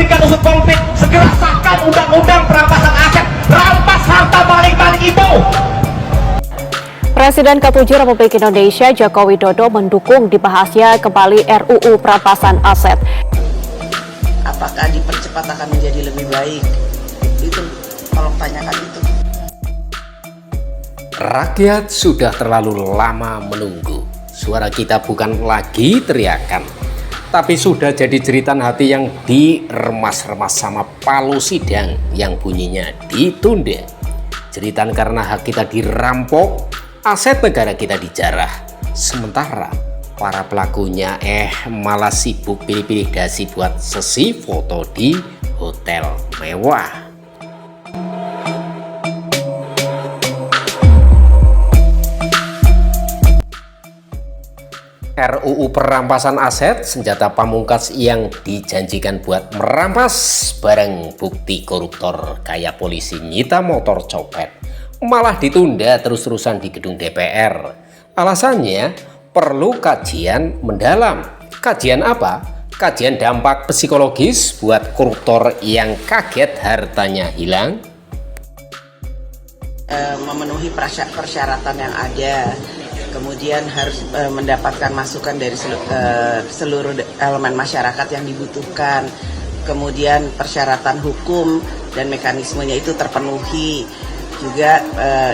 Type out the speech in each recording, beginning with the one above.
Penyelidikan usut konflik, segera sahkan undang-undang perampasan aset, rampas harta maling-maling itu. Presiden ke-7 Republik Indonesia Joko Widodo mendukung dibahasnya kembali RUU perampasan aset. Apakah dipercepat akan menjadi lebih baik? Itu tolong tanyakan itu. Rakyat sudah terlalu lama menunggu. Suara kita bukan lagi teriakan, tapi sudah jadi jeritan hati yang diremas-remas sama palu sidang yang bunyinya ditunda. Jeritan karena hak kita dirampok, aset negara kita dijarah. Sementara para pelakunya malah sibuk pilih-pilih dasi buat sesi foto di hotel mewah. RUU perampasan aset, senjata pamungkas yang dijanjikan buat merampas barang bukti koruptor kayak polisi nyita motor copet, malah ditunda terus-terusan di gedung DPR. Alasannya perlu kajian mendalam. Kajian apa? Kajian dampak psikologis buat koruptor yang kaget hartanya hilang. Memenuhi persyaratan yang ada, kemudian harus mendapatkan masukan dari seluruh elemen masyarakat yang dibutuhkan, kemudian persyaratan hukum dan mekanismenya itu terpenuhi. Juga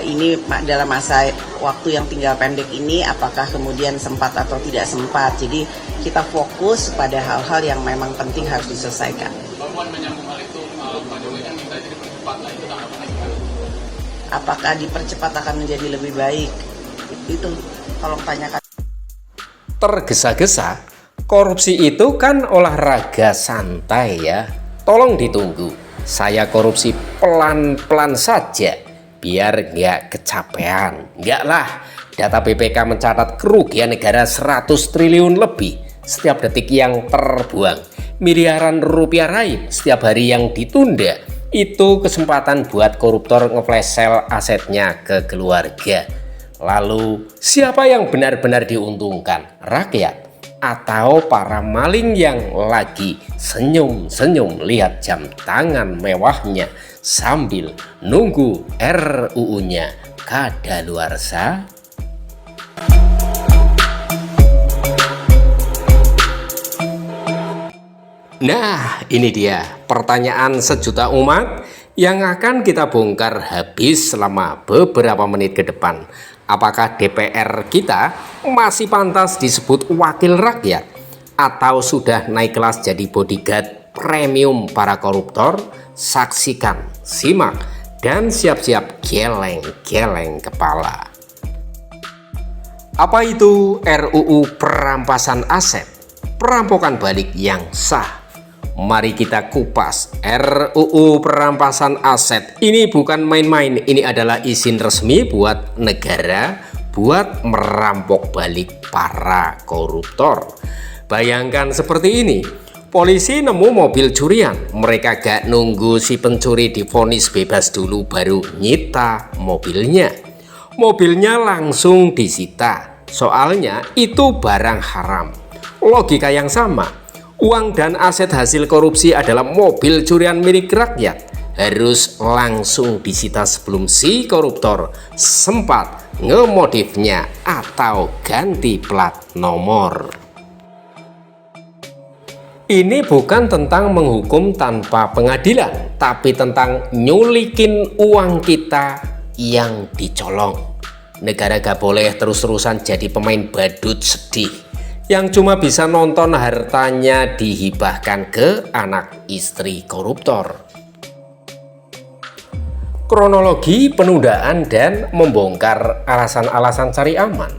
ini dalam masa waktu yang tinggal pendek ini, apakah kemudian sempat atau tidak sempat. Jadi kita fokus pada hal-hal yang memang penting harus diselesaikan. Apakah dipercepat akan menjadi lebih baik? Itu tolong tanyakan. Tergesa-gesa, korupsi itu kan olahraga santai ya. Tolong ditunggu. Saya korupsi pelan-pelan saja, biar nggak kecapean. Nggak lah, data BPK mencatat kerugian negara 100 triliun lebih setiap detik yang terbuang. Miliaran rupiah raib setiap hari yang ditunda. Itu kesempatan buat koruptor ngeflash sale asetnya ke keluarga. Lalu siapa yang benar-benar diuntungkan? Rakyat atau para maling yang lagi senyum-senyum lihat jam tangan mewahnya sambil nunggu RUU-nya kadaluarsa? Nah, ini dia pertanyaan sejuta umat yang akan kita bongkar habis selama beberapa menit ke depan. Apakah DPR kita masih pantas disebut wakil rakyat atau sudah naik kelas jadi bodyguard premium para koruptor? Saksikan, simak, dan siap-siap geleng-geleng kepala. Apa itu RUU perampasan aset? Perampokan balik yang sah. Mari kita kupas RUU perampasan aset. Ini bukan main-main, ini adalah izin resmi buat negara buat merampok balik para koruptor. Bayangkan seperti ini, polisi nemu mobil curian, mereka gak nunggu si pencuri divonis bebas dulu baru nyita mobilnya. Mobilnya langsung disita, soalnya itu barang haram. Logika yang sama, uang dan aset hasil korupsi adalah mobil curian milik rakyat, harus langsung disita sebelum si koruptor sempat ngemodifnya atau ganti plat nomor. Ini bukan tentang menghukum tanpa pengadilan, tapi tentang nyulikin uang kita yang dicolong. Negara gak boleh terus-terusan jadi pemain badut sedih yang cuma bisa nonton hartanya dihibahkan ke anak istri koruptor. Kronologi penundaan dan membongkar alasan-alasan cari aman.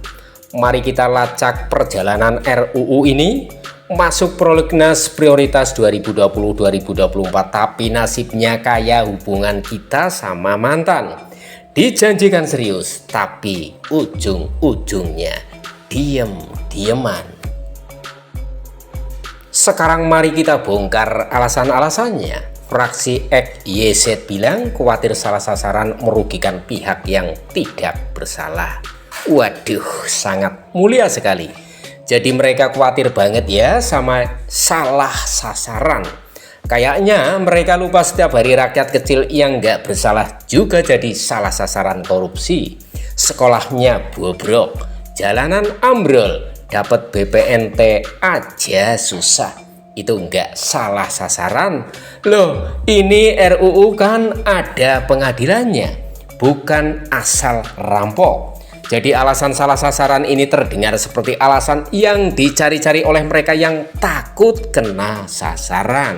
Mari kita lacak perjalanan RUU ini masuk prolegnas prioritas 2020-2024, tapi nasibnya kayak hubungan kita sama mantan. Dijanjikan serius, tapi ujung-ujungnya diem-dieman. Sekarang mari kita bongkar alasan-alasannya. Fraksi XYZ bilang khawatir salah sasaran merugikan pihak yang tidak bersalah. Waduh, sangat mulia sekali. Jadi mereka khawatir banget ya sama salah sasaran. Kayaknya mereka lupa setiap hari rakyat kecil yang nggak bersalah juga jadi salah sasaran korupsi. Sekolahnya bobrok, jalanan ambrol, dapat BPNT aja susah. Itu nggak salah sasaran. Loh, ini RUU kan ada pengadilannya, bukan asal rampok. Jadi alasan salah sasaran ini terdengar seperti alasan yang dicari-cari oleh mereka yang takut kena sasaran.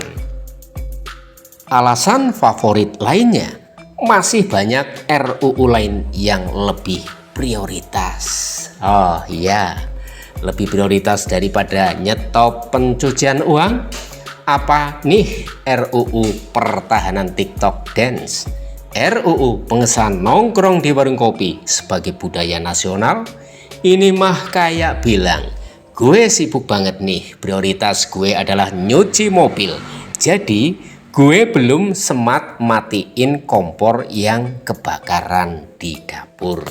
Alasan favorit lainnya, masih banyak RUU lain yang lebih prioritas. Oh iya, lebih prioritas daripada nyetop pencucian uang. Apa nih RUU pertahanan TikTok Dance, RUU pengesahan nongkrong di warung kopi sebagai budaya nasional. Ini mah kayak bilang, gue sibuk banget nih, prioritas gue adalah nyuci mobil. Jadi gue belum sempat matiin kompor yang kebakaran di dapur.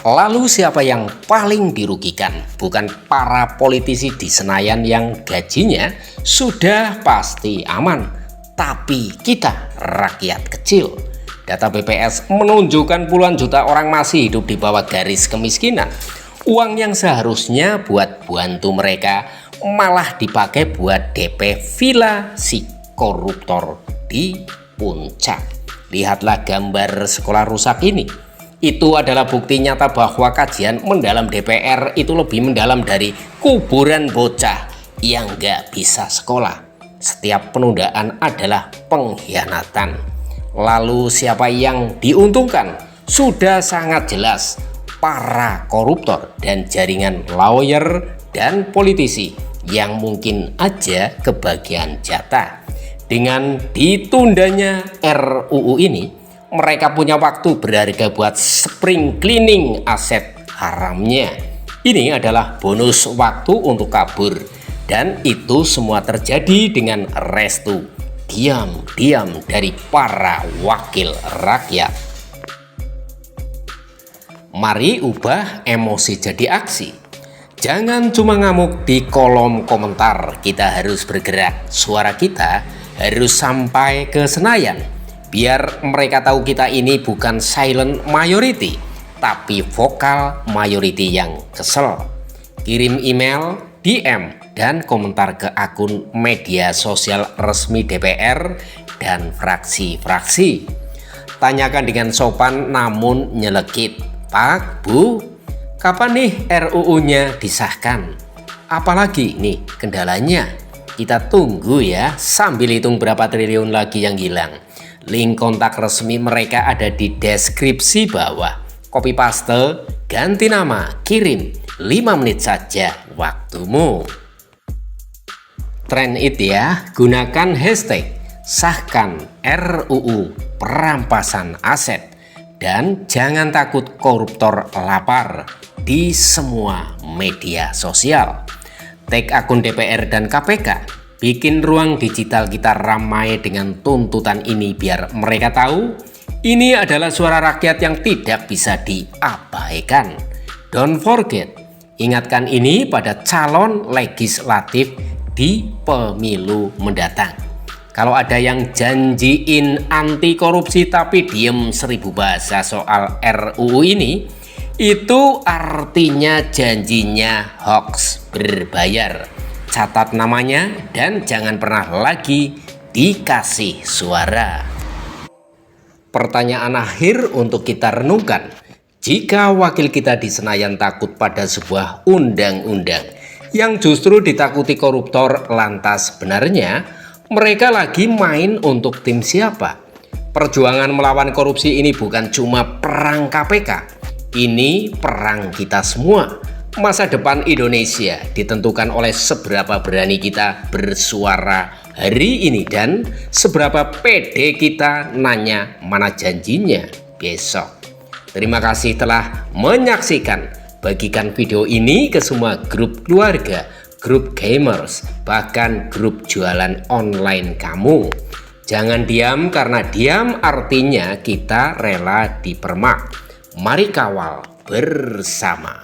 Lalu siapa yang paling dirugikan? Bukan para politisi di Senayan yang gajinya sudah pasti aman, tapi kita rakyat kecil. Data BPS menunjukkan puluhan juta orang masih hidup di bawah garis kemiskinan. Uang yang seharusnya buat bantu mereka malah dipakai buat DP villa si koruptor di puncak. Lihatlah gambar sekolah rusak ini. Itu adalah bukti nyata bahwa kajian mendalam DPR itu lebih mendalam dari kuburan bocah yang nggak bisa sekolah. Setiap penundaan adalah pengkhianatan. Lalu siapa yang diuntungkan? Sudah sangat jelas, para koruptor dan jaringan lawyer dan politisi yang mungkin aja kebagian jatah. Dengan ditundanya RUU ini, mereka punya waktu berharga buat spring cleaning aset haramnya. Ini adalah bonus waktu untuk kabur, dan itu semua terjadi dengan restu diam-diam dari para wakil rakyat. Mari ubah emosi jadi aksi. Jangan cuma ngamuk di kolom komentar. Kita harus bergerak. Suara kita harus sampai ke Senayan, biar mereka tahu kita ini bukan silent majority, tapi vokal majority yang kesel. Kirim email, DM, dan komentar ke akun media sosial resmi DPR dan fraksi-fraksi. Tanyakan dengan sopan namun nyelekit. Pak, Bu, kapan nih RUU-nya disahkan? Apalagi nih kendalanya? Kita tunggu ya, sambil hitung berapa triliun lagi yang hilang. Link kontak resmi mereka ada di deskripsi bawah. Copy paste, ganti nama, kirim, 5 menit saja waktumu. Trend it ya, gunakan hashtag sahkan RUU perampasan aset, dan jangan takut koruptor lapar di semua media sosial. Tag akun DPR dan KPK, bikin ruang digital kita ramai dengan tuntutan ini biar mereka tahu ini adalah suara rakyat yang tidak bisa diabaikan. Don't forget, ingatkan ini pada calon legislatif di pemilu mendatang. Kalau ada yang janjiin anti korupsi tapi diem 1000 bahasa soal RUU ini, itu artinya janjinya hoax berbayar. Catat namanya dan jangan pernah lagi dikasih suara. Pertanyaan akhir untuk kita renungkan. Jika wakil kita di Senayan takut pada sebuah undang-undang yang justru ditakuti koruptor, lantas benarnya mereka lagi main untuk tim siapa? Perjuangan melawan korupsi ini bukan cuma perang KPK, ini perang kita semua. Masa depan Indonesia ditentukan oleh seberapa berani kita bersuara hari ini dan seberapa pede kita nanya mana janjinya besok. Terima kasih telah menyaksikan. Bagikan video ini ke semua grup keluarga, grup gamers, bahkan grup jualan online kamu. Jangan diam, karena diam artinya kita rela dipermak. Mari kawal bersama.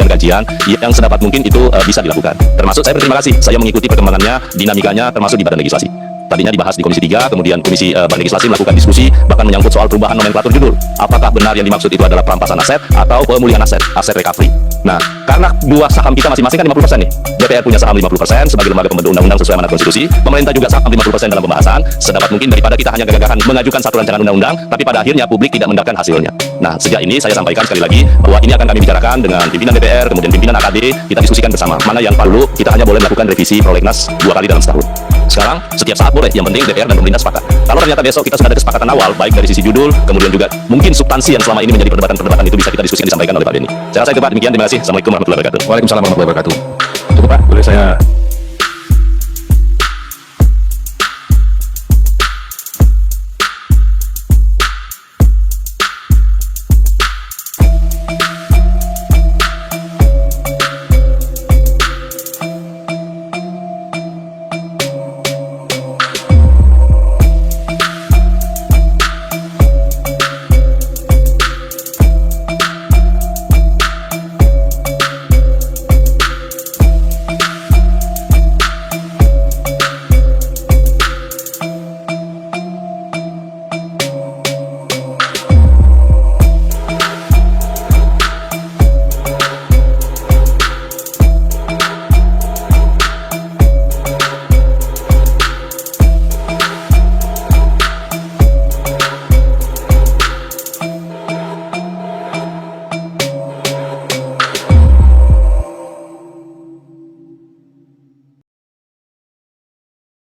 kajian yang sedapat mungkin itu bisa dilakukan. Termasuk saya berterima kasih, saya mengikuti perkembangannya, dinamikanya, termasuk di Badan Legislasi. Tadinya dibahas di Komisi 3, kemudian Komisi Badan Legislasi melakukan diskusi, bahkan menyangkut soal perubahan nomenklatur judul. Apakah benar yang dimaksud itu adalah perampasan aset atau pemulihan aset recovery? Nah, karena dua saham kita masing-masing kan 50% nih. DPR punya saham 50% sebagai lembaga pembentuk undang-undang sesuai amanat konstitusi. Pemerintah juga saham 50% dalam pembahasan. Sedapat mungkin daripada kita hanya gagahan mengajukan satu rancangan undang-undang, tapi pada akhirnya publik tidak mendapatkan hasilnya. Nah, sejak ini saya sampaikan sekali lagi bahwa ini akan kami bicarakan dengan pimpinan DPR, kemudian pimpinan AKD, kita diskusikan bersama. Mana yang perlu, kita hanya boleh melakukan revisi prolegnas 2 kali dalam setahun. Sekarang, setiap saat boleh, yang penting DPR dan pemerintah sepakat. Kalau ternyata besok kita sudah ada kesepakatan awal, baik dari sisi judul, kemudian juga mungkin substansi yang selama ini menjadi perdebatan-perdebatan itu bisa kita diskusikan disampaikan oleh Pak Beni. Saya rasa itu Pak, demikian, terima kasih. Assalamualaikum warahmatullahi wabarakatuh. Waalaikumsalam warahmatullahi wabarakatuh. Cukup Pak, boleh saya